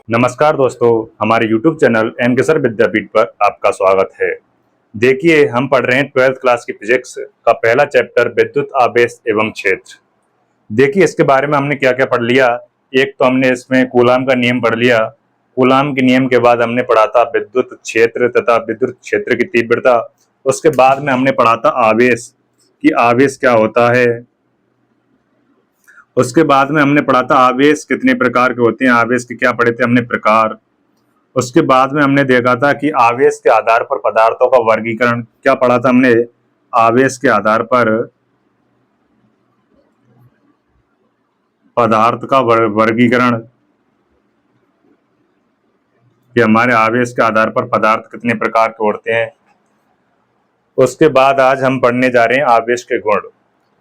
नमस्कार दोस्तों, हमारे YouTube चैनल एन के सर विद्यापीठ पर आपका स्वागत है। देखिए, हम पढ़ रहे हैं 12th क्लास की फिजिक्स का पहला चैप्टर विद्युत आवेश एवं क्षेत्र। देखिए, इसके बारे में हमने क्या क्या पढ़ लिया। एक तो हमने इसमें कूलाम का नियम पढ़ लिया। कूलाम के नियम के बाद हमने पढ़ा था विद्युत क्षेत्र तथा विद्युत क्षेत्र की तीव्रता। उसके बाद में हमने पढ़ा था आवेश कि आवेश क्या होता है। उसके बाद में हमने पढ़ा था आवेश कितने प्रकार के होते हैं, आवेश के क्या पढ़े थे हमने प्रकार। उसके बाद में हमने देखा था कि आवेश के आधार पर पदार्थों का वर्गीकरण क्या पढ़ा था हमने। आवेश के आधार पर पदार्थ का वर्गीकरण कि हमारे आवेश के आधार पर पदार्थ कितने प्रकार के होते हैं। उसके बाद आज हम पढ़ने जा रहे हैं आवेश के गुण।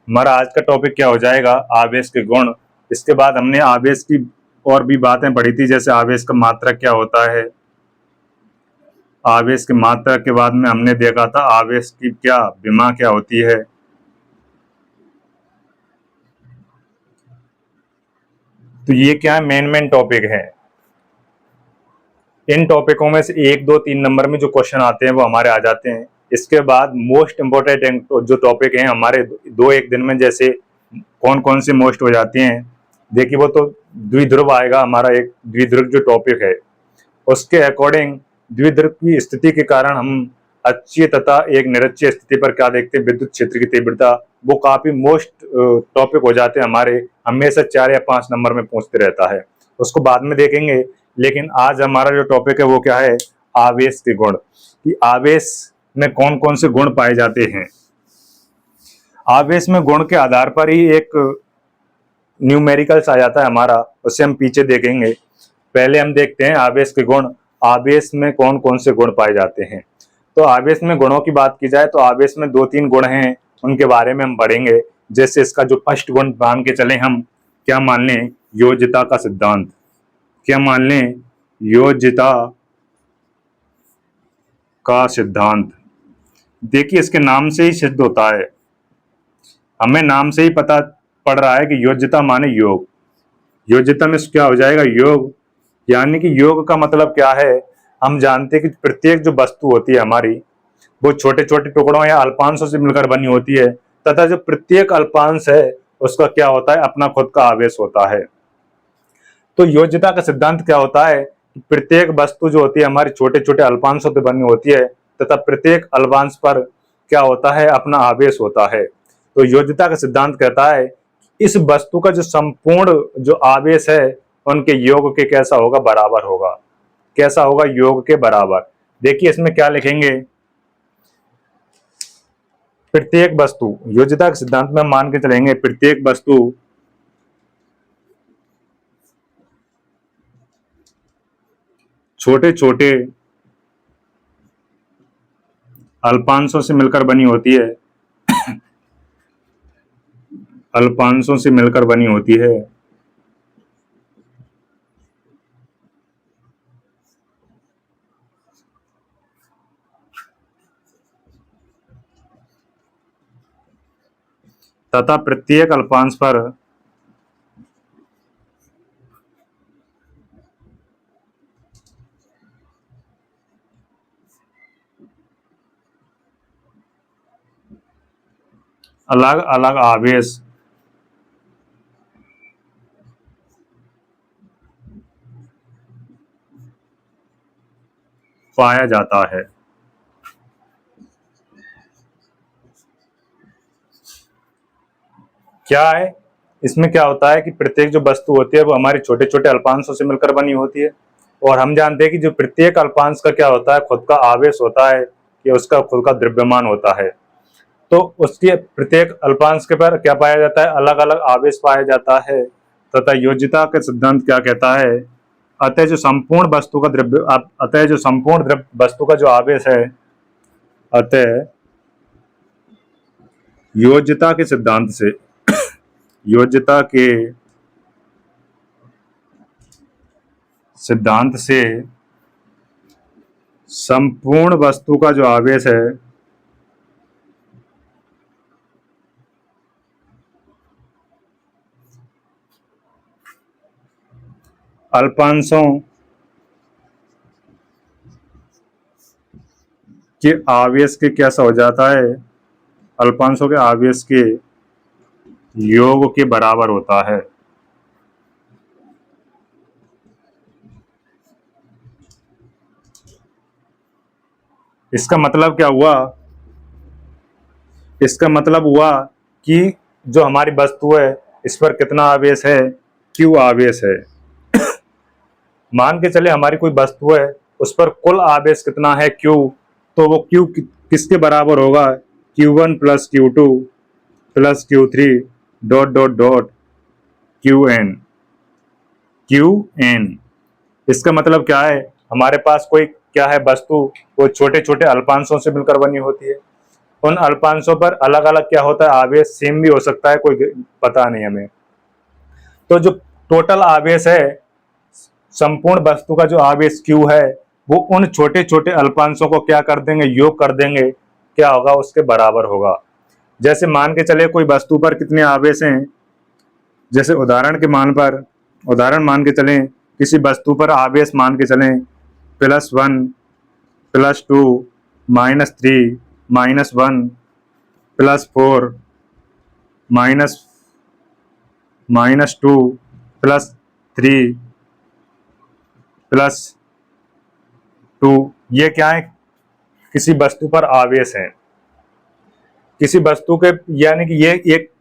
हमारा आज का टॉपिक क्या हो जाएगा, आवेश के गुण। इसके बाद हमने आवेश की और भी बातें पढ़ी थी, जैसे आवेश का मात्रक क्या होता है। आवेश की मात्रा के बाद में हमने देखा था आवेश की क्या विमा क्या होती है। तो ये क्या मेन टॉपिक है। इन टॉपिकों में से 1 2 3 नंबर में जो क्वेश्चन आते हैं वो हमारे आ जाते हैं। इसके बाद मोस्ट इम्पोर्टेंट जो टॉपिक हैं हमारे 2 1 दिन में, जैसे कौन कौन से मोस्ट हो जाती हैं। देखिए, वो तो द्विध्रुव आएगा हमारा, एक द्विध्रुव जो टॉपिक है उसके अकॉर्डिंग द्विध्रुव की स्थिति के कारण हम अक्षीय तथा एक निरक्षीय स्थिति पर क्या देखते हैं, विद्युत क्षेत्र की तीव्रता। वो काफी मोस्ट टॉपिक हो जाते हैं हमारे, हमेशा 4 या 5 नंबर में पूछते रहता है। उसको बाद में देखेंगे, लेकिन आज हमारा जो टॉपिक है वो क्या है, आवेश के गुण। कि आवेश में कौन कौन से गुण पाए जाते हैं। आवेश में गुण के आधार पर ही एक न्यूमेरिकल्स आ जाता है हमारा, उससे हम पीछे देखेंगे। पहले हम देखते हैं आवेश के गुण। आवेश में कौन कौन से गुण पाए जाते हैं। तो आवेश में गुणों की बात की जाए तो आवेश में 2 3 गुण हैं, उनके बारे में हम पढ़ेंगे। जैसे इसका जो फर्स्ट गुण मान के चले हम, क्या मान लें, योज्यता का सिद्धांत। क्या मान लें, योज्यता का सिद्धांत। देखिए, इसके नाम से ही सिद्ध होता है, हमें नाम से ही पता पड़ रहा है कि योज्यता माने योग। योज्यता में क्या हो जाएगा, योग। यानी कि योग का मतलब क्या है, हम जानते हैं कि प्रत्येक जो वस्तु होती है हमारी, वो छोटे छोटे टुकड़ों या अल्पांशों से मिलकर बनी होती है, तथा जो प्रत्येक अल्पांश है उसका क्या होता है, अपना खुद का आवेश होता है। तो योज्यता का सिद्धांत क्या होता है, प्रत्येक वस्तु जो होती है हमारी छोटे छोटे अल्पांशों से बनी होती है, तथा प्रत्येक अल्पांश पर क्या होता है, अपना आवेश होता है। तो योज्यता का सिद्धांत कहता है इस वस्तु का जो संपूर्ण जो आवेश है उनके योग के कैसा होगा, बराबर होगा। कैसा होगा, योग के बराबर। देखिए, इसमें क्या लिखेंगे, प्रत्येक वस्तु, योज्यता के सिद्धांत में हम मान के चलेंगे प्रत्येक वस्तु छोटे छोटे अल्पांशों से मिलकर बनी होती है, अल्पांशों से मिलकर बनी होती है। तथा प्रत्येक अल्पांश पर अलग अलग आवेश पाया जाता है। क्या है, इसमें क्या होता है कि प्रत्येक जो वस्तु होती है वो हमारी छोटे छोटे अल्पांशों से मिलकर बनी होती है, और हम जानते हैं कि जो प्रत्येक अल्पांश का क्या होता है, खुद का आवेश होता है, कि उसका खुद का द्रव्यमान होता है। तो उसके प्रत्येक अल्पांश के पर क्या पाया जाता है, अलग अलग आवेश पाया जाता है। तथा योज्यता का सिद्धांत क्या कहता है, अतः जो संपूर्ण वस्तु का द्रव्य, अतः जो संपूर्ण द्रव्य वस्तु का जो आवेश है, अतः योज्यता के सिद्धांत से, योज्यता के सिद्धांत से संपूर्ण वस्तु का जो आवेश है अल्पांशों कि आवेश के कैसा हो जाता है, अल्पांशों के आवेश के योग के बराबर होता है। इसका मतलब क्या हुआ, इसका मतलब हुआ कि जो हमारी वस्तु है इस पर कितना आवेश है, क्यू आवेश है। मान के चले हमारी कोई वस्तु है, उस पर कुल आवेश कितना है, क्यू, तो वो क्यू किसके बराबर होगा, Q1 plus Q2 plus Q3 dot dot dot Qn। इसका मतलब क्या है, हमारे पास कोई क्या है वस्तु, वो छोटे छोटे अल्पांशों से मिलकर बनी होती है। उन अल्पांशों पर अलग अलग क्या होता है, आवेश सेम भी हो सकता है, कोई पता नहीं हमें। तो जो टोटल आवेश है, संपूर्ण वस्तु का जो आवेश Q है, वो उन छोटे छोटे अल्पांशों को क्या कर देंगे, योग कर देंगे, क्या होगा, उसके बराबर होगा। जैसे मान के चले कोई वस्तु पर कितने आवेश हैं, जैसे उदाहरण मान के चलें, किसी वस्तु पर आवेश मान के चलें +1 +2 -3 -1 +4 -2 +3 +2, ये क्या है, किसी वस्तु पर आवेश है। किसी वस्तु के, यानी कि ये एक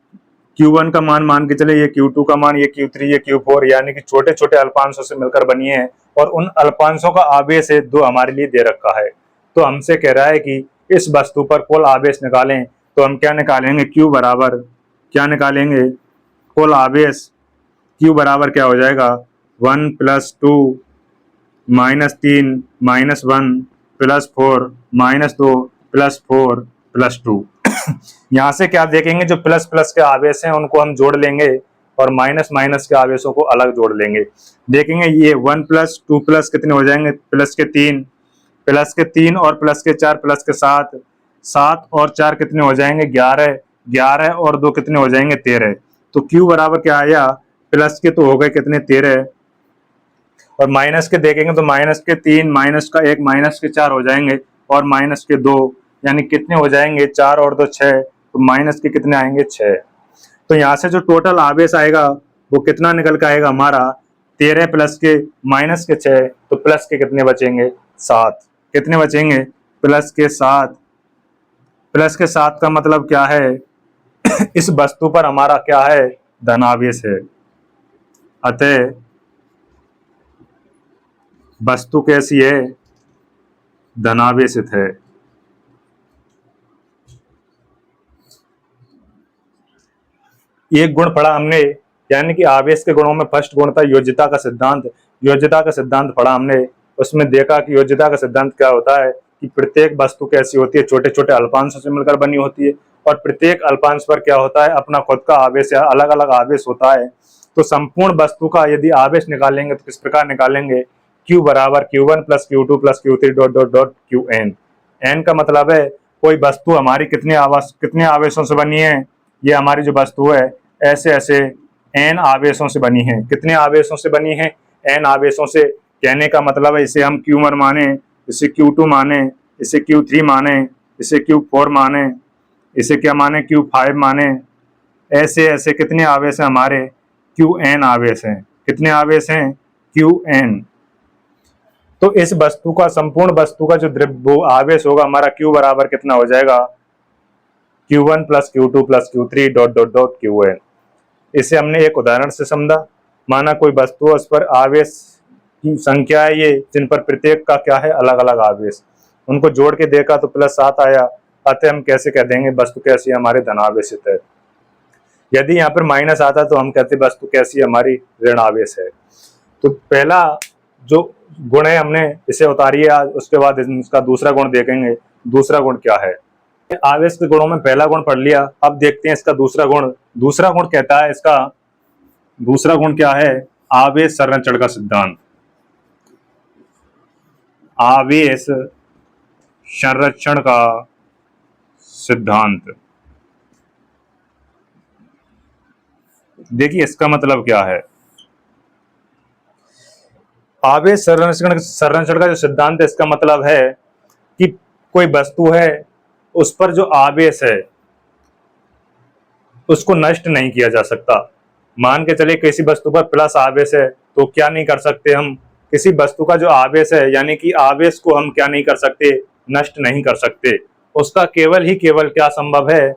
Q1 का मान के चले, ये Q2 का मान, ये Q3, ये Q4, यानी कि छोटे छोटे अल्पांशों से मिलकर बनी है, और उन अल्पांशों का आवेश है जो हमारे लिए दे रखा है। तो हमसे कह रहा है कि इस वस्तु पर कुल आवेश निकालें, तो हम क्या निकालेंगे, Q बराबर क्या निकालेंगे, कुल आवेश Q बराबर क्या हो जाएगा, 1 + 2 -3 -1 +4 -2 +4 +2। यहाँ से क्या देखेंगे, जो प्लस प्लस के आवेश हैं उनको हम जोड़ लेंगे, और माइनस माइनस के आवेशों को अलग जोड़ लेंगे। देखेंगे ये 1 + 2 + कितने हो जाएंगे, +3 और +4 +7, 7 और 4 कितने हो जाएंगे, 11, 11 और 2 कितने हो जाएंगे, 13। तो Q बराबर क्या आया, प्लस के तो हो गए कितने, 13, और माइनस के देखेंगे तो -3 -1 -4 हो जाएंगे, और -2, यानी कितने हो जाएंगे, 4 और 2 6, तो माइनस के कितने आएंगे, 6। तो यहाँ से जो टोटल आवेश आएगा वो कितना निकल के आएगा हमारा, 13 प्लस के -6, तो प्लस के कितने बचेंगे, 7। कितने बचेंगे, +7। +7 का मतलब क्या है, इस वस्तु पर हमारा क्या है, धनावेश है। अतः वस्तु कैसी है, धनावेशित है। एक गुण पढ़ा हमने, यानी कि आवेश के गुणों में फर्स्ट गुण था योज्यता का सिद्धांत। योज्यता का सिद्धांत पढ़ा हमने, उसमें देखा कि योज्यता का सिद्धांत क्या होता है, कि प्रत्येक वस्तु कैसी होती है, छोटे छोटे अल्पांशों से मिलकर बनी होती है, और प्रत्येक अल्पांश पर क्या होता है, अपना खुद का आवेश या अलग अलग आवेश होता है। तो संपूर्ण वस्तु का यदि आवेश निकालेंगे तो किस प्रकार निकालेंगे, Q बराबर Q1 + Q2 + Q3 dot dot dot Qn। n का मतलब है कोई वस्तु हमारी कितने आवेशों से बनी है, ये हमारी जो वस्तु है ऐसे ऐसे n आवेशों से बनी है। कितने आवेशों से बनी है, n आवेशों से। कहने का मतलब है इसे हम Q1 माने, इसे Q2 माने, इसे Q3 माने, इसे Q4 माने, इसे क्या माने, Q5 माने। ऐसे ऐसे कितने आवेश हैं हमारे, Qn आवेश हैं। कितने आवेश हैं, Qn। तो इस वस्तु का, संपूर्ण वस्तु का जो वो आवेश होगा हमारा, Q बराबर कितना हो जाएगा, Q1 + Q2 + Q3 dot dot dot Qn। इसे हमने एक उदाहरण से समझा। माना कोई वस्तु, उस पर आवेश की संख्या है ये, जिन पर प्रत्येक का क्या है, अलग अलग आवेश, उनको जोड़ के देखा तो +7 आया। अतः हम कैसे कह देंगे वस्तु कैसी हमारे धनावेशित है। यदि यहाँ पर माइनस आता तो हम कहते वस्तु कैसी हमारी ऋण आवेश है। तो पहला जो गुण है हमने इसे उतारिए आज, उसके बाद इसका दूसरा गुण देखेंगे। दूसरा गुण क्या है, आवेश के गुणों में पहला गुण पढ़ लिया, अब देखते हैं इसका दूसरा गुण। दूसरा गुण कहता है, इसका दूसरा गुण क्या है, आवेश संरक्षण का सिद्धांत। आवेश संरक्षण का सिद्धांत। देखिए इसका मतलब क्या है, आवेश संरक्षण का जो सिद्धांत है, इसका मतलब है कि कोई वस्तु है उस पर जो आवेश है उसको नष्ट नहीं किया जा सकता। मान के चले किसी वस्तु पर प्लस आवेश है तो क्या नहीं कर सकते हम, किसी वस्तु का जो आवेश है यानी कि आवेश को हम क्या नहीं कर सकते, नष्ट नहीं कर सकते। उसका केवल ही केवल क्या संभव है,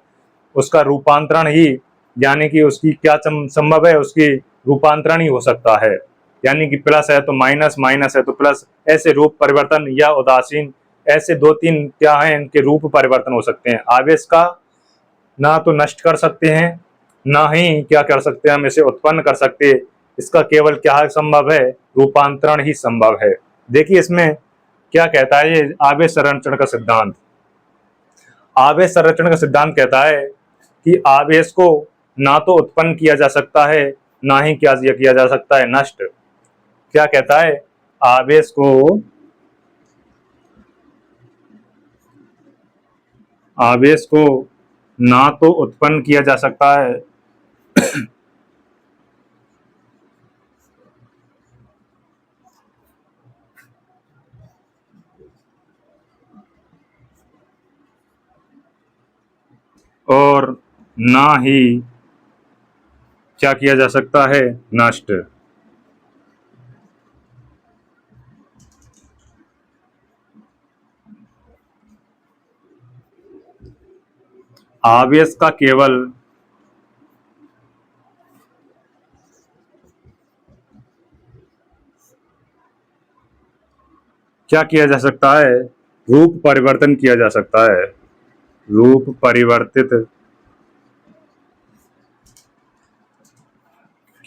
उसका रूपांतरण ही, यानी कि उसकी क्या संभव है, उसकी रूपांतरण ही हो सकता है। यानी कि प्लस है तो माइनस, माइनस है तो प्लस, ऐसे रूप परिवर्तन या उदासीन, ऐसे दो तीन क्या है इनके रूप परिवर्तन हो सकते हैं। आवेश का ना तो नष्ट कर सकते हैं, ना ही क्या कर सकते हैं हम इसे उत्पन्न कर सकते। इसका केवल क्या संभव है, रूपांतरण ही संभव है। देखिए इसमें क्या कहता है ये आवेश संरक्षण का सिद्धांत। आवेश संरक्षण का सिद्धांत कहता है कि आवेश को ना तो उत्पन्न किया जा सकता है, ना ही क्या किया जा सकता है, नष्ट। क्या कहता है, आवेश को ना तो उत्पन्न किया जा सकता है और ना ही क्या किया जा सकता है, नष्ट। आवेश का केवल क्या किया जा सकता है, रूप परिवर्तन किया जा सकता है, रूप परिवर्तित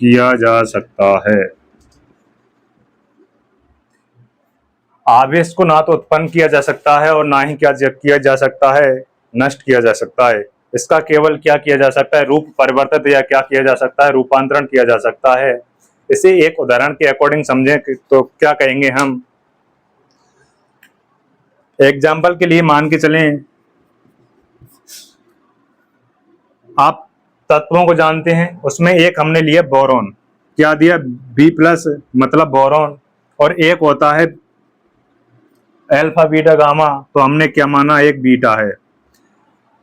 किया जा सकता है। आवेश को ना तो उत्पन्न किया जा सकता है और ना ही क्या किया जा सकता है, नष्ट किया जा सकता है। इसका केवल क्या किया जा सकता है, रूप परिवर्तित या क्या किया जा सकता है, रूपांतरण किया जा सकता है। इसे एक उदाहरण के अकॉर्डिंग समझें तो क्या कहेंगे हम, एग्जाम्पल के लिए मान के चलें, आप तत्वों को जानते हैं, उसमें एक हमने लिया बोरॉन, क्या दिया, B+ मतलब बोरॉन, और एक होता है अल्फा बीटा गामा, तो हमने क्या माना, एक बीटा है।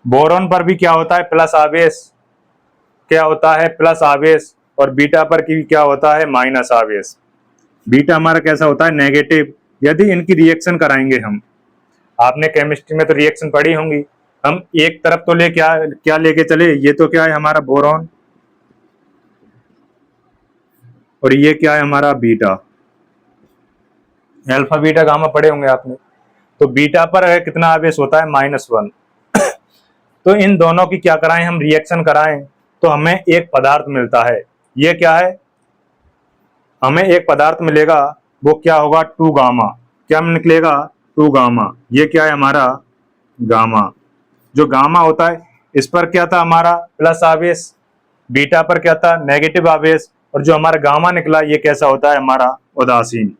बोरॉन पर भी क्या होता है, प्लस आवेश, क्या होता है, प्लस आवेश, और बीटा पर की क्या होता है, माइनस आवेश। बीटा हमारा कैसा होता है, नेगेटिव। यदि इनकी रिएक्शन कराएंगे हम, आपने केमिस्ट्री में तो रिएक्शन पढ़ी होंगी, हम एक तरफ तो क्या लेके चले, ये तो क्या है हमारा बोरॉन, और ये क्या है हमारा बीटा। अल्फा बीटा गामा पढ़े होंगे आपने। तो बीटा पर कितना आवेश होता है, -1। तो इन दोनों की क्या कराएं हम, रिएक्शन कराएं तो हमें एक पदार्थ मिलता है। ये क्या है, हमें एक पदार्थ मिलेगा, वो क्या होगा, 2 गामा। क्या निकलेगा, 2 गामा। ये क्या है हमारा गामा। जो गामा होता है इस पर क्या था हमारा प्लस आवेश, बीटा पर क्या था, नेगेटिव आवेश, और जो हमारा गामा निकला ये कैसा होता है, हमारा उदासीन।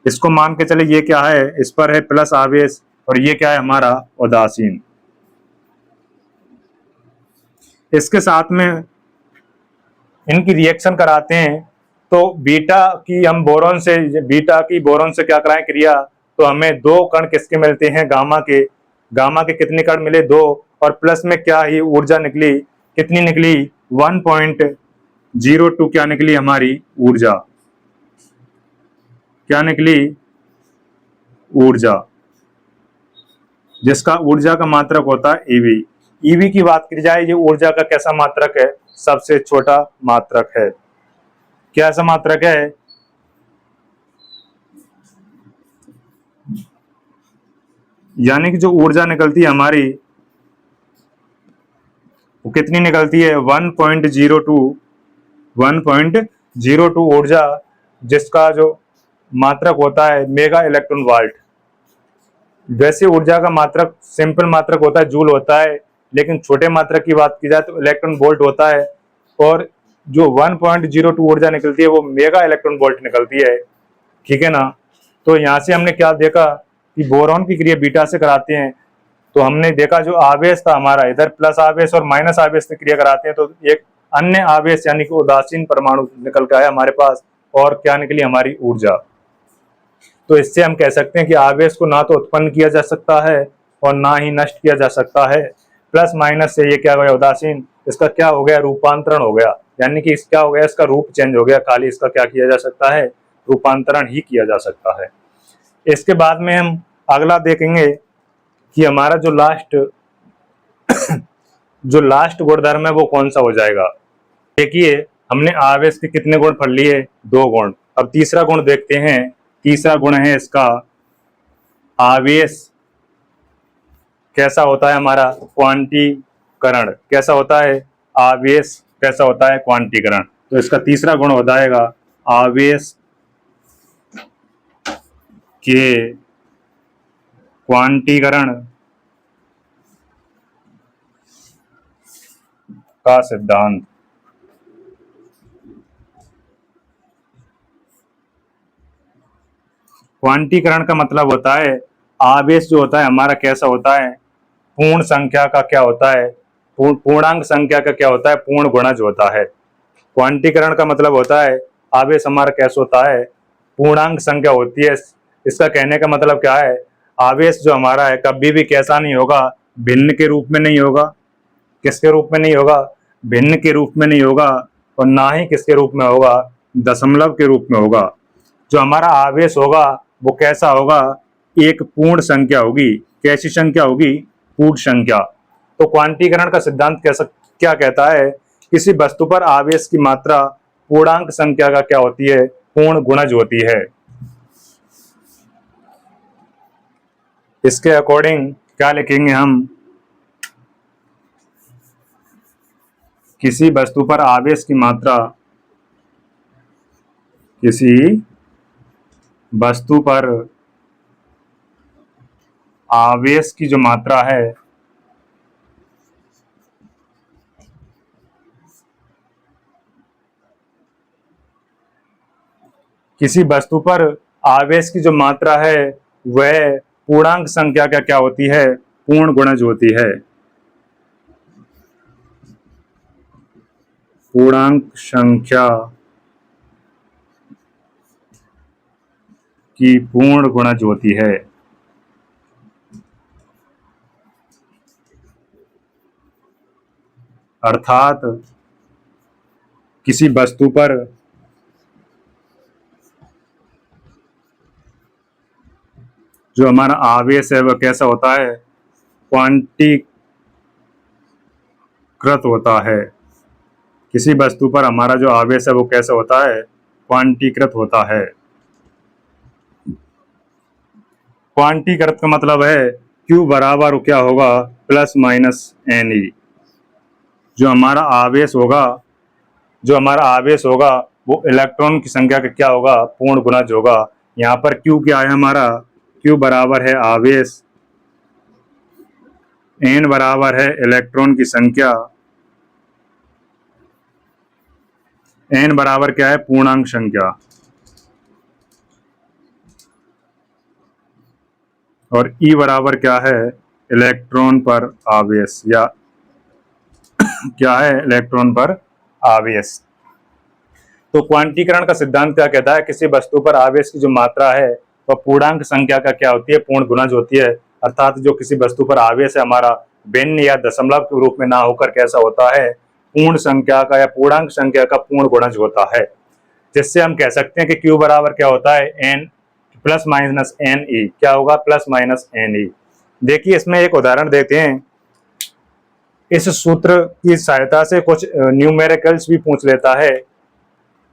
इसको मान के चले ये क्या है, इस पर है प्लस आवेश, और ये क्या है हमारा उदासीन। इसके साथ में इनकी रिएक्शन कराते हैं तो बीटा की हम बोरॉन से, बीटा की बोरॉन से क्या कराएं क्रिया, तो हमें 2 कण किसके मिलते हैं, गामा के। गामा के कितने कण मिले, 2, और प्लस में क्या ही ऊर्जा निकली, कितनी निकली, 1.02 क्या निकली हमारी ऊर्जा, क्या निकली, ऊर्जा, जिसका ऊर्जा का मात्रक होता है ईवी। ईवी की बात की जाए, ये ऊर्जा का कैसा मात्रक है, सबसे छोटा मात्रक है। कैसा मात्रक है, यानी कि जो ऊर्जा निकलती है हमारी वो कितनी निकलती है, 1.02 ऊर्जा, जिसका जो मात्रक होता है मेगा इलेक्ट्रॉन वोल्ट। वैसे ऊर्जा का मात्रक सिंपल मात्रक होता है जूल होता है, लेकिन छोटे मात्रक की बात की जाए तो इलेक्ट्रॉन वोल्ट होता है, और जो 1.02 ऊर्जा निकलती है वो मेगा इलेक्ट्रॉन वोल्ट निकलती है। ठीक है ना। तो यहाँ से हमने क्या देखा कि बोरॉन की क्रिया बीटा से कराते हैं, तो हमने देखा जो आवेश था हमारा, इधर प्लस आवेश और माइनस आवेश से क्रिया कराते हैं तो एक अन्य आवेश यानी कि उदासीन परमाणु निकल के आया हमारे पास, और क्या निकली हमारी ऊर्जा। तो इससे हम कह सकते हैं कि आवेश को ना तो उत्पन्न किया जा सकता है और ना ही नष्ट किया जा सकता है। प्लस माइनस से ये क्या हो गया, उदासीन, इसका क्या हो गया, रूपांतरण हो गया, यानी कि क्या हो गया, इसका रूप चेंज हो गया, खाली इसका क्या किया जा सकता है, रूपांतरण ही किया जा सकता है। इसके बाद में हम अगला देखेंगे कि हमारा जो लास्ट गुणधर्म है वो कौन सा हो जाएगा। देखिए, हमने आवेश के कितने गुण पढ़ लिए, 2 गुण। अब तीसरा गुण देखते हैं। तीसरा गुण है इसका आवेश कैसा होता है, हमारा क्वांटीकरण कैसा होता है, आवेश कैसा होता है, क्वांटीकरण। तो इसका तीसरा गुण हो जाएगा आवेश के क्वांटीकरण का सिद्धांत। क्वांटीकरण का मतलब होता है आवेश जो होता है हमारा कैसा होता है, पूर्ण संख्या का क्या होता है, पूर्णांक संख्या का क्या होता है, पूर्ण गुणज होता है। क्वांटीकरण का मतलब होता है आवेश हमारा कैसा होता है, पूर्णांक संख्या होती है। इसका कहने का मतलब क्या है, आवेश जो हमारा है कभी भी कैसा नहीं होगा, भिन्न के रूप में नहीं होगा। किसके रूप में नहीं होगा, भिन्न के रूप में नहीं होगा, और ना ही किसके रूप में होगा, दशमलव के रूप में होगा। जो हमारा आवेश होगा वो कैसा होगा, एक पूर्ण संख्या होगी। कैसी संख्या होगी, पूर्ण संख्या। तो क्वांटीकरण का सिद्धांत कैसा क्या कहता है, किसी वस्तु पर आवेश की मात्रा पूर्णांक संख्या का क्या होती है, पूर्ण गुणज होती है। इसके अकॉर्डिंग क्या लिखेंगे हम, किसी वस्तु पर आवेश की मात्रा, किसी वस्तु पर आवेश की जो मात्रा है किसी वस्तु पर आवेश की जो मात्रा है वह पूर्णांक संख्या का क्या होती है, पूर्ण गुणज होती है। पूर्णांक संख्या की पूर्ण गुणज होती है। अर्थात किसी वस्तु पर जो हमारा आवेश है वह कैसा होता है, क्वांटीकृत होता है। किसी वस्तु पर हमारा जो आवेश है वो कैसा होता है, क्वांटीकृत होता है। क्वांटीकृत का मतलब है Q बराबर क्या होगा, प्लस माइनस NE। जो हमारा आवेश होगा वो इलेक्ट्रॉन की संख्या का क्या होगा, पूर्ण गुणज होगा। यहाँ पर Q क्या है हमारा, Q बराबर है आवेश, N बराबर है इलेक्ट्रॉन की संख्या, N बराबर क्या है, पूर्णांक संख्या, और E बराबर क्या है, इलेक्ट्रॉन पर आवेश, या क्या है, इलेक्ट्रॉन पर आवेश। तो क्वांटीकरण का सिद्धांत क्या कहता है, किसी वस्तु पर आवेश की जो मात्रा है वह पूर्णांक संख्या का क्या होती है, पूर्ण गुणज होती है। अर्थात जो किसी वस्तु पर आवेश है हमारा भिन्न या दशमलव के रूप में ना होकर कैसा होता है, पूर्ण संख्या का या पूर्णांक संख्या का पूर्ण गुणज होता है। जिससे हम कह सकते हैं कि Q बराबर क्या होता है, N प्लस माइनस NE। क्या होगा, प्लस माइनस NE। देखिए इसमें एक उदाहरण देते हैं। इस सूत्र की सहायता से कुछ न्यूमेरिकल्स भी पूछ लेता है।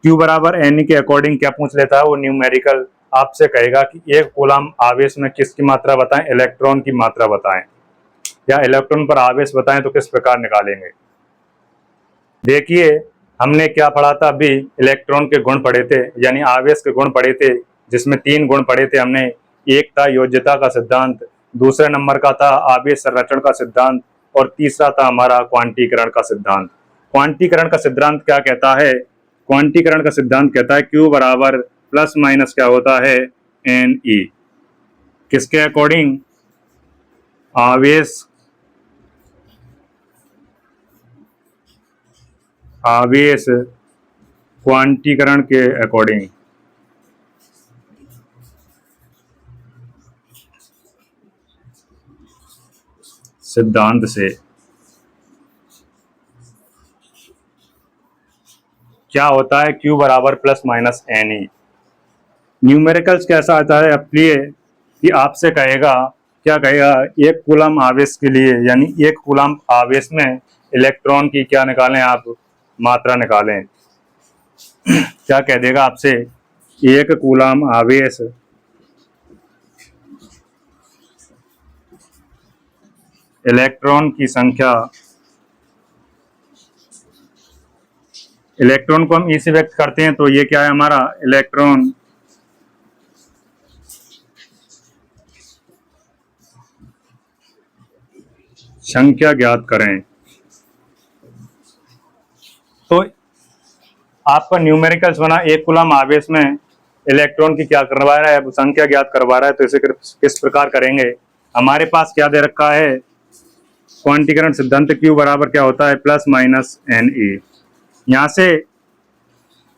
Q बराबर NE के अकॉर्डिंग क्या पूछ लेता है, वो न्यूमेरिकल आपसे कहेगा कि एक कूलम आवेश में किसकी मात्रा बताएं, इलेक्ट्रॉन की मात्रा बताएं, या इलेक्ट्रॉन पर आवेश बताएं तो किस प्रकार निकालेंगे। देखिए हमने क्या पढ़ा था, अभी इलेक्ट्रॉन के गुण पढ़े थे, यानी आवेश के गुण पढ़े थे, जिसमें 3 गुण पढ़े थे हमने। एक था योज्यता का सिद्धांत, दूसरे नंबर का था आवेश संरक्षण का सिद्धांत, और तीसरा था हमारा क्वांटीकरण का सिद्धांत। क्वांटीकरण का सिद्धांत क्या कहता है, क्वांटीकरण का सिद्धांत कहता है Q बराबर प्लस माइनस क्या होता है, NE। किसके अकॉर्डिंग, आवेश क्वांटीकरण के अकॉर्डिंग। सिद्धांत से क्या होता है Q बराबर plus minus n e. Numericals कैसा आता है अब लिए कि आपसे कहेगा, क्या कहेगा, एक कूलम आवेश के लिए, यानी एक कूलम आवेश में इलेक्ट्रॉन की क्या निकालें आप, मात्रा निकालें। क्या कह देगा आपसे, एक कूलम आवेश इलेक्ट्रॉन की संख्या, इलेक्ट्रॉन को हम ई से व्यक्त करते हैं तो ये क्या है हमारा, इलेक्ट्रॉन संख्या ज्ञात करें। तो आपका न्यूमेरिकल्स बना, एक कूलम आवेश में इलेक्ट्रॉन की क्या करवा रहा है, संख्या ज्ञात करवा रहा है। तो इसे किस प्रकार करेंगे, हमारे पास क्या दे रखा है, क्वांटीकरण सिद्धांत Q बराबर क्या होता है, प्लस माइनस एन ई। यहां से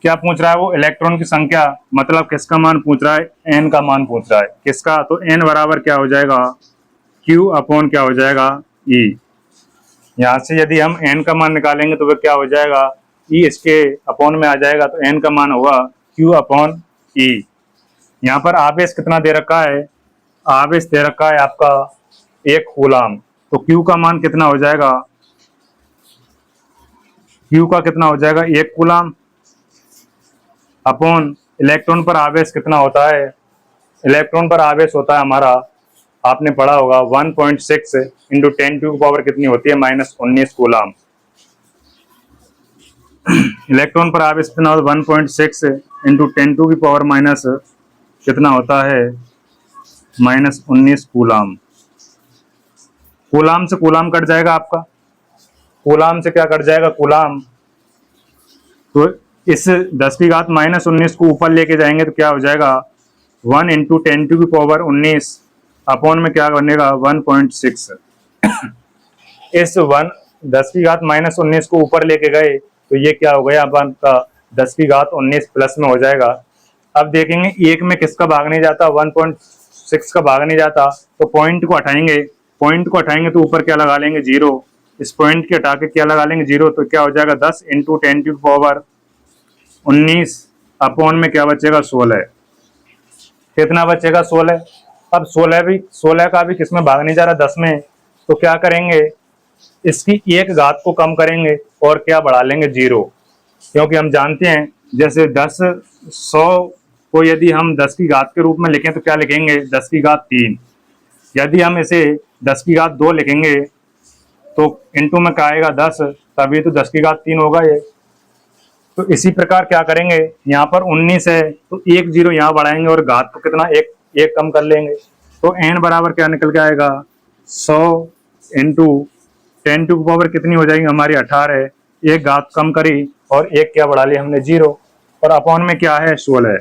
क्या पूछ रहा है वो, इलेक्ट्रॉन की संख्या, मतलब किसका मान पूछ रहा है, एन का मान पूछ रहा है। किसका, तो एन बराबर क्या हो जाएगा, Q अपॉन क्या हो जाएगा, ई। यहां से यदि हम एन का मान निकालेंगे तो वह क्या हो जाएगा, ई इसके अपॉन में आ जाएगा, तो एन का मान होगा Q अपॉन ई। यहाँ पर आवेश कितना दे रखा है, आवेश दे रखा है आपका एक कूलम, तो Q का मान कितना हो जाएगा, Q का कितना हो जाएगा, एक कूलम अपॉन इलेक्ट्रॉन पर आवेश कितना होता है, इलेक्ट्रॉन पर आवेश होता है हमारा, आपने पढ़ा होगा 1.6 इंटू 10 टू पावर कितनी होती है, -19 कूलम। इलेक्ट्रॉन पर आवेश कितना होता है, 1.6 इंटू 10 टू की पावर माइनस कितना होता है, -19 कूलम। कूलम से कूलम कट जाएगा आपका, कूलम से क्या कट जाएगा, कूलम। तो इस 10 की घात -19 को ऊपर लेके जाएंगे तो क्या हो जाएगा, 1 इंटू 10 टू की पावर 19 अपॉन में क्या बनेगा, 1.6। इस 10 की घात -19 को ऊपर लेके गए तो ये क्या हो गया अपन का, 10 की घात 19 प्लस में हो जाएगा। अब देखेंगे एक में किसका भाग नहीं जाता, 1.6 का भाग नहीं जाता, तो पॉइंट को हटाएंगे, पॉइंट को हटाएंगे तो ऊपर क्या लगा लेंगे, 0। इस पॉइंट के हटा के क्या लगा लेंगे, 0। तो क्या हो जाएगा, 10 इंटू 10 टू पावर 19 अपॉन में क्या बचेगा, 16। कितना बचेगा, 16। अब 16 का भी किसमें भाग नहीं जा रहा, 10 में। तो क्या करेंगे, इसकी एक घात को कम करेंगे और क्या बढ़ा लेंगे, 0। क्योंकि हम जानते हैं जैसे 100 को यदि हम 10 की घात के रूप में लिखें तो क्या लिखेंगे, 10 की घात 3। यदि हम इसे 10 की घात 2 लिखेंगे तो इंटू में क्या आएगा, 10, तभी तो 10 की घात 3 होगा ये। तो इसी प्रकार क्या करेंगे, यहाँ पर 19 है तो एक 0 यहाँ बढ़ाएंगे और घात को कितना, एक कम कर लेंगे। तो n बराबर क्या निकल के आएगा, 100 इंटू 10 टू पावर कितनी हो जाएगी हमारी, 18। एक घात कम करी और एक क्या बढ़ा लिया हमने, 0। और अपॉन में क्या है, 16।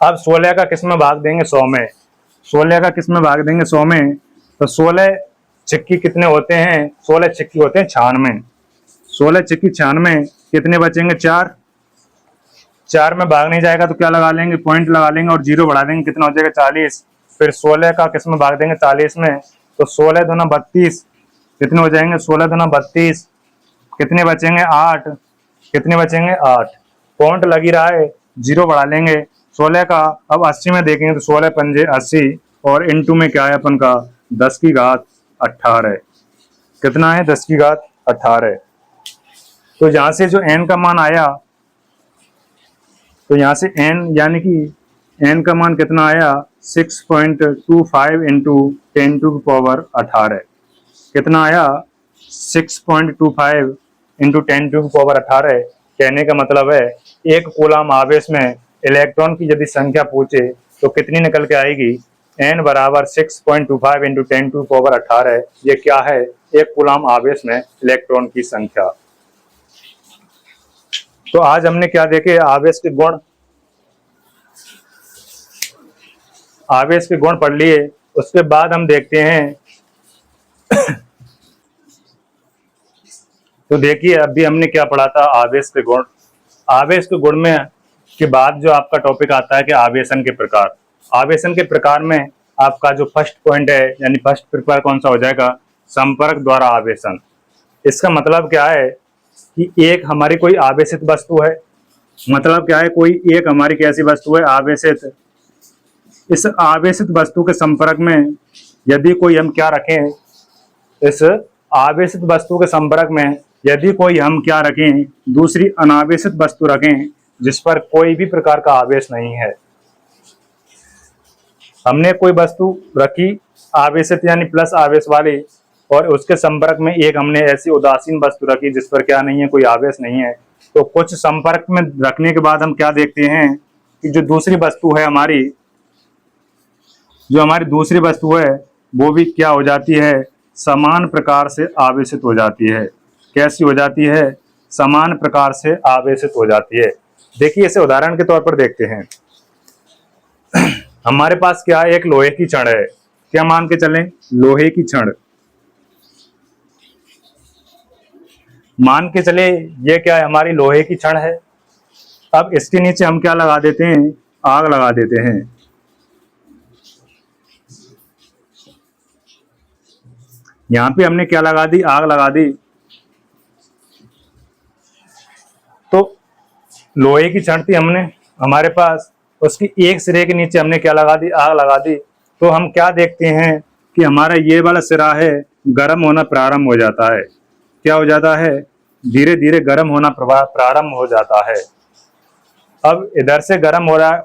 अब 16 का किस में भाग देंगे, 100 में। 16 का किस में भाग देंगे, 100 में। तो 16 छिक्की कितने होते हैं, 16 छिक्की होते हैं 96। 16 छिक्की 96, कितने बचेंगे, 4। 4 में भाग नहीं जाएगा तो क्या लगा लेंगे, पॉइंट लगा लेंगे और 0 बढ़ा देंगे, कितना हो जाएगा, 40। फिर 16 का किस में भाग देंगे, 40 में। तो 16 दूना 32, कितने हो जाएंगे, 16 दूना 32, कितने बचेंगे, 8। कितने बचेंगे, 8। पॉइंट लगी रहा है, 0 बढ़ा लेंगे 16 का। अब 80 में देखेंगे तो 16 पंजे 80 और इंटू में क्या है अपन का, 10 की घात 18। कितना है, 10 की घात 18। तो यहां से जो n का मान आया, तो यहां से n यानी कि n का मान कितना आया, 6.25 इंटू 10 टू पावर 18। कितना आया, 6.25 इंटू 10 टू पावर 18। कहने का मतलब है एक कूलम आवेश में इलेक्ट्रॉन की यदि संख्या पूछे तो कितनी निकल के आएगी, n बराबर 6.25 इंटू 10 टू पावर 18। ये क्या है, एक कूलम आवेश में इलेक्ट्रॉन की संख्या। तो आज हमने क्या देखे, आवेश के गुण, आवेश के गुण पढ़ लिए। उसके बाद हम देखते हैं तो देखिए अभी हमने क्या पढ़ा था, आवेश के गुण। आवेश के गुण में के बाद जो आपका टॉपिक आता है कि आवेशन के प्रकार। आवेशन के प्रकार में आपका जो फर्स्ट पॉइंट है यानी फर्स्ट प्रिपेयर कौन सा हो जाएगा, संपर्क द्वारा आवेशन। इसका मतलब क्या है कि एक हमारी कोई आवेशित वस्तु है, मतलब क्या है, कोई एक हमारी कैसी वस्तु है, आवेशित। इस आवेशित वस्तु के संपर्क में यदि कोई हम क्या रखें, इस आवेशित वस्तु के संपर्क में यदि कोई हम क्या रखें, दूसरी अनावेशित वस्तु रखें जिस पर कोई भी प्रकार का आवेश नहीं है। हमने कोई वस्तु रखी आवेशित यानी प्लस आवेश वाली, और उसके संपर्क में एक हमने ऐसी उदासीन वस्तु रखी जिस पर क्या नहीं है, कोई आवेश नहीं है। तो कुछ संपर्क में रखने के बाद हम क्या देखते हैं कि जो दूसरी वस्तु है हमारी, जो हमारी दूसरी वस्तु है वो भी क्या हो जाती है, समान प्रकार से आवेशित हो जाती है। कैसी हो जाती है, समान प्रकार से आवेशित हो जाती है। देखिए इसे उदाहरण के तौर पर देखते हैं। हमारे पास क्या है, एक लोहे की छड़ है, क्या मान के चलें, लोहे की छड़ मान के चले, ये क्या है, हमारी लोहे की छड़ है। अब इसके नीचे हम क्या लगा देते हैं, आग लगा देते हैं। यहां पे हमने क्या लगा दी, आग लगा दी। तो लोहे की छड़ थी हमने हमारे पास, उसकी एक सिरे के नीचे हमने क्या लगा दी, आग लगा दी। तो हम क्या देखते हैं कि हमारा ये वाला सिरा है गर्म होना प्रारंभ हो जाता है। क्या हो जाता है, धीरे धीरे गर्म होना प्रारंभ हो जाता है। अब इधर से गर्म हो रहा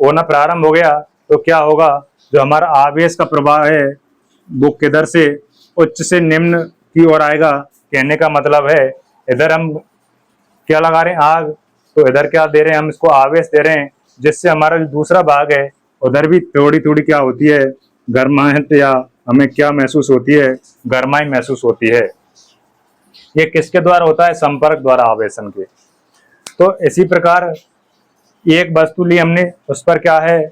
होना प्रारंभ हो गया तो क्या होगा, जो हमारा आवेश का प्रवाह है वो किधर से, उच्च से निम्न की ओर आएगा। कहने का मतलब है इधर हम क्या लगा रहे हैं, आग, तो इधर क्या दे रहे हैं, हम इसको आवेश दे रहे हैं, जिससे हमारा जो दूसरा भाग है उधर भी थोड़ी थोड़ी क्या होती है, गर्माहट, या हमें क्या महसूस होती है, गर्माई महसूस होती है। ये किसके द्वारा होता है, संपर्क द्वारा आवेशन के। तो इसी प्रकार एक वस्तु ली हमने, उस पर क्या है,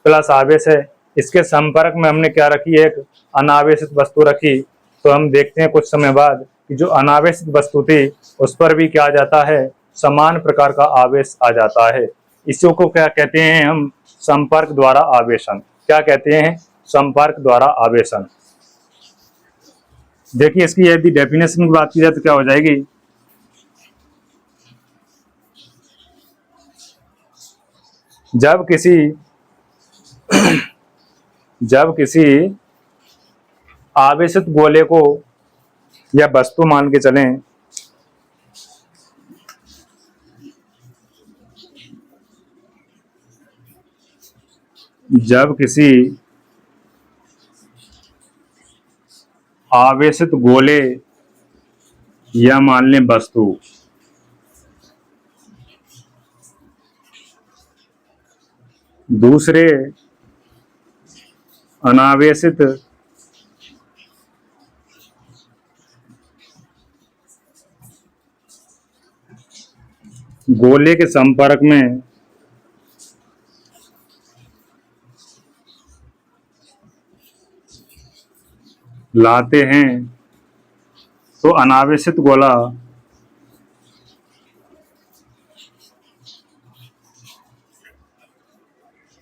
प्लस आवेश है, इसके संपर्क में हमने क्या रखी, एक अनावेशित वस्तु रखी। तो हम देखते हैं कुछ समय बाद कि जो अनावेशित वस्तु थी उस पर भी क्या आ जाता है, समान प्रकार का आवेश आ जाता है। इसी को क्या कहते हैं हम, संपर्क द्वारा आवेशन। क्या कहते हैं, संपर्क द्वारा आवेशन। देखिए इसकी यदि डेफिनेशन की बात की जाए तो क्या हो जाएगी, जब किसी आवेशित गोले को या वस्तु मान के चलें, जब किसी आवेशित गोले या मान लें वस्तु दूसरे अनावेशित गोले के संपर्क में लाते हैं तो अनावेशित गोला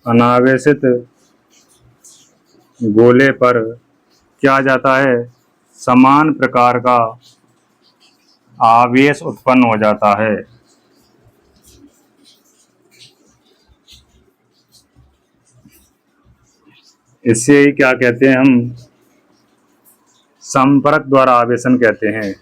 अनावेशित गोले पर क्या आ जाता है, समान प्रकार का आवेश उत्पन्न हो जाता है। इससे ही क्या कहते हैं हम, संपर्क द्वारा आवेशन कहते हैं।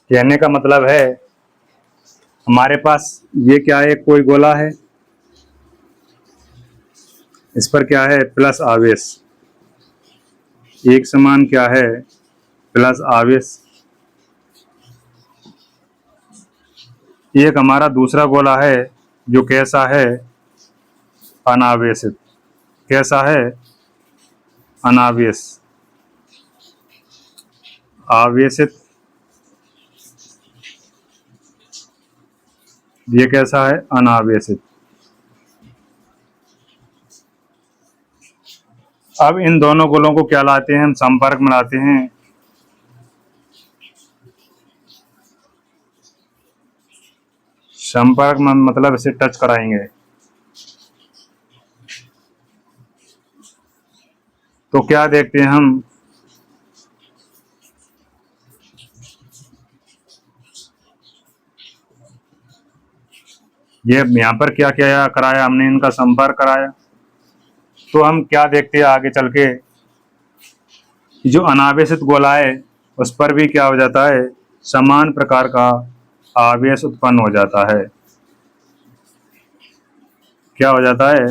कहने का मतलब है हमारे पास ये क्या है, कोई गोला है, इस पर क्या है, प्लस आवेश, एक समान क्या है, प्लस आवेश। एक हमारा दूसरा गोला है जो कैसा है, अनावेशित। कैसा है, अनावेश, आवेशित। ये कैसा है, अनावेशित। अब इन दोनों गोलों को क्या लाते हैं, हम संपर्क में लाते हैं। संपर्क में मतलब इसे टच कराएंगे तो क्या देखते हैं हम, ये यहाँ पर क्या क्या कराया हमने, इनका संपर्क कराया। तो हम क्या देखते हैं आगे चल के, जो अनावेशित गोला है उस पर भी क्या हो जाता है, समान प्रकार का आवेश उत्पन्न हो जाता है। क्या हो जाता है,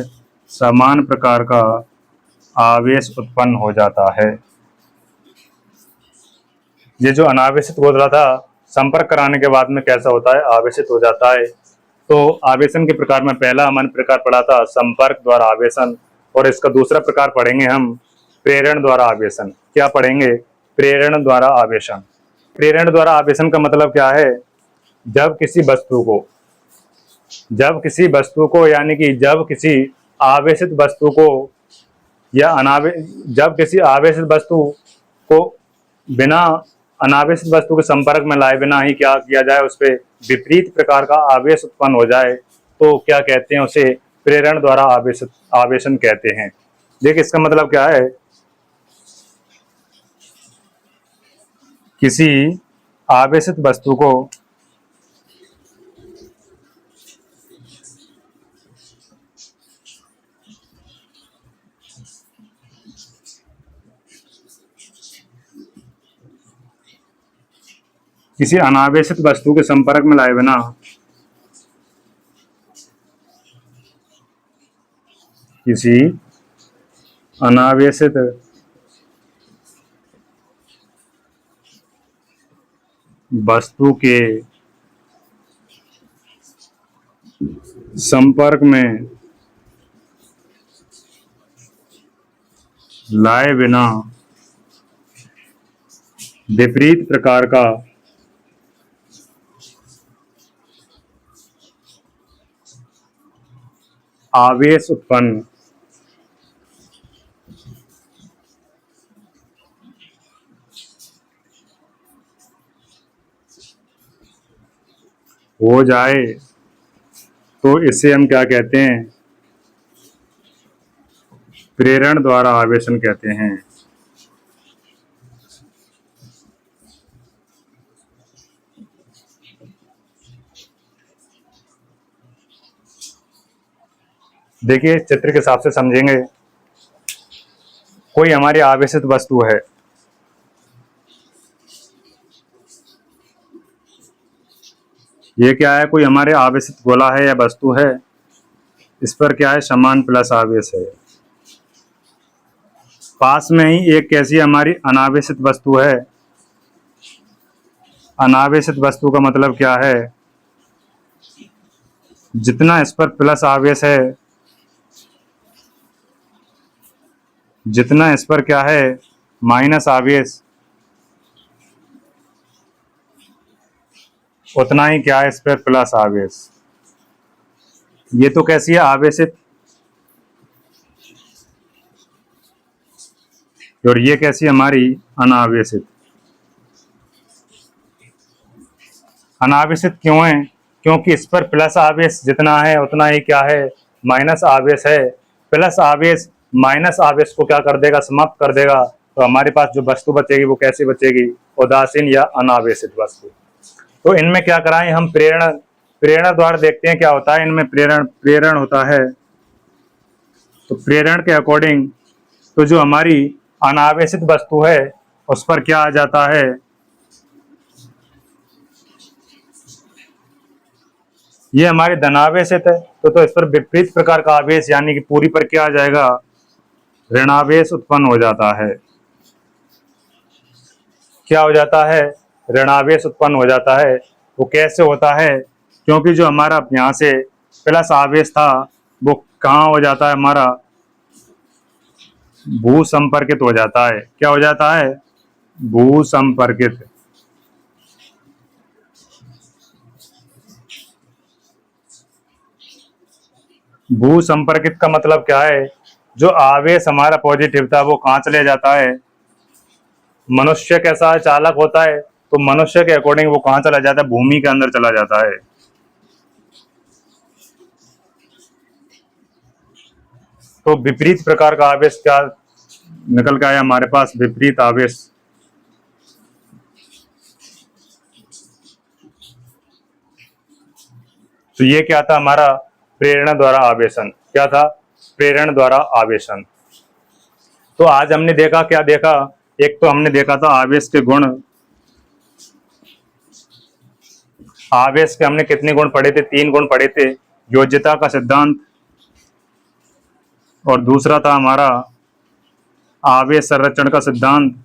समान प्रकार का आवेश उत्पन्न हो जाता है। ये जो अनावेशित गोला था, संपर्क कराने के बाद में कैसा होता है, आवेशित हो जाता है। तो आवेशन के प्रकार में पहला हमने प्रकार पढ़ा था संपर्क द्वारा आवेशन, और इसका दूसरा प्रकार पढ़ेंगे हम प्रेरण द्वारा आवेशन। क्या पढ़ेंगे, प्रेरण द्वारा आवेशन। प्रेरण द्वारा आवेशन का मतलब क्या है, जब किसी वस्तु को यानी कि जब किसी आवेशित वस्तु को या जब किसी आवेशित वस्तु को बिना अनावेशित वस्तु के संपर्क में लाए बिना ही क्या किया जाए, उस पर विपरीत प्रकार का आवेश उत्पन्न हो जाए, तो क्या कहते हैं, उसे प्रेरण द्वारा आवेशन कहते हैं। देखिए इसका मतलब क्या है, किसी आवेशित वस्तु को किसी अनावेशित वस्तु के संपर्क में लाए बिना किसी अनावेशित वस्तु के संपर्क में लाए बिना विपरीत प्रकार का आवेश उत्पन्न हो जाए, तो इसे हम क्या कहते हैं, प्रेरण द्वारा आवेशन कहते हैं। देखिए चित्र के हिसाब से समझेंगे, कोई हमारी आवेशित वस्तु है, ये क्या है, कोई हमारे आवेशित गोला है या वस्तु है, इस पर क्या है, समान प्लस आवेश है। पास में ही एक कैसी हमारी अनावेशित वस्तु है। अनावेशित वस्तु का मतलब क्या है, जितना इस पर प्लस आवेश है, जितना इस पर क्या है माइनस आवेश, उतना ही क्या है इस पर प्लस आवेश। ये तो कैसी है, आवेशित, और ये कैसी हमारी अनावेशित। अनावेशित क्यों है, क्योंकि इस पर प्लस आवेश जितना है उतना ही क्या है, माइनस आवेश है। प्लस आवेश माइनस आवेश को क्या कर देगा, समाप्त कर देगा। तो हमारे पास जो वस्तु बचेगी वो कैसी बचेगी, उदासीन या अनावेशित वस्तु। तो इनमें क्या कराएं हम, प्रेरणा द्वारा देखते हैं क्या होता है इनमें। प्रेरण होता है, तो प्रेरण के अकॉर्डिंग तो जो हमारी अनावेशित वस्तु है उस पर क्या आ जाता है, ये हमारी धनावेशित है, तो इस पर विपरीत प्रकार का आवेश यानी कि पूरी पर क्या आ जाएगा, ऋणावेश उत्पन्न हो जाता है। क्या हो जाता है, ऋणावेश उत्पन्न हो जाता है। वो कैसे होता है, क्योंकि जो हमारा यहाँ से प्लस आवेश था वो कहाँ हो जाता है, हमारा भू संपर्कित हो जाता है। क्या हो जाता है, भू संपर्कित। भू संपर्कित का मतलब क्या है, जो आवेश हमारा पॉजिटिव था वो कहाँ चले जाता है। मनुष्य कैसा चालक होता है, तो मनुष्य के अकॉर्डिंग वो कहाँ चला जाता है, भूमि के अंदर चला जाता है। तो विपरीत प्रकार का आवेश क्या निकल के आया हमारे पास, विपरीत आवेश। तो ये क्या था हमारा, प्रेरणा द्वारा आवेशन। क्या था, प्रेरणा द्वारा आवेशन। तो आज हमने देखा, क्या देखा, एक तो हमने देखा था आवेश के गुण। आवेश के हमने कितने गुण पढ़े थे, 3 गुण पढ़े थे। योज्यता का सिद्धांत, और दूसरा था हमारा आवेश संरक्षण का सिद्धांत,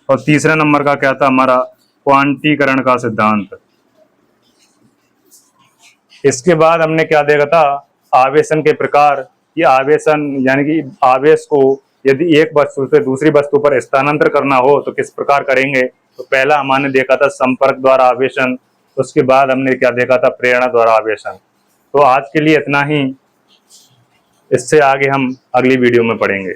और तीसरे नंबर का क्या था हमारा, क्वांटीकरण का सिद्धांत। इसके बाद हमने क्या देखा था, आवेशन के प्रकार। ये आवेशन यानी कि आवेश को यदि एक वस्तु से दूसरी वस्तु पर स्थानांतर करना हो तो किस प्रकार करेंगे। तो पहला हमने देखा था संपर्क द्वारा आवेशन, उसके बाद हमने क्या देखा था, प्रेरणा द्वारा आवेशन। तो आज के लिए इतना ही, इससे आगे हम अगली वीडियो में पढ़ेंगे।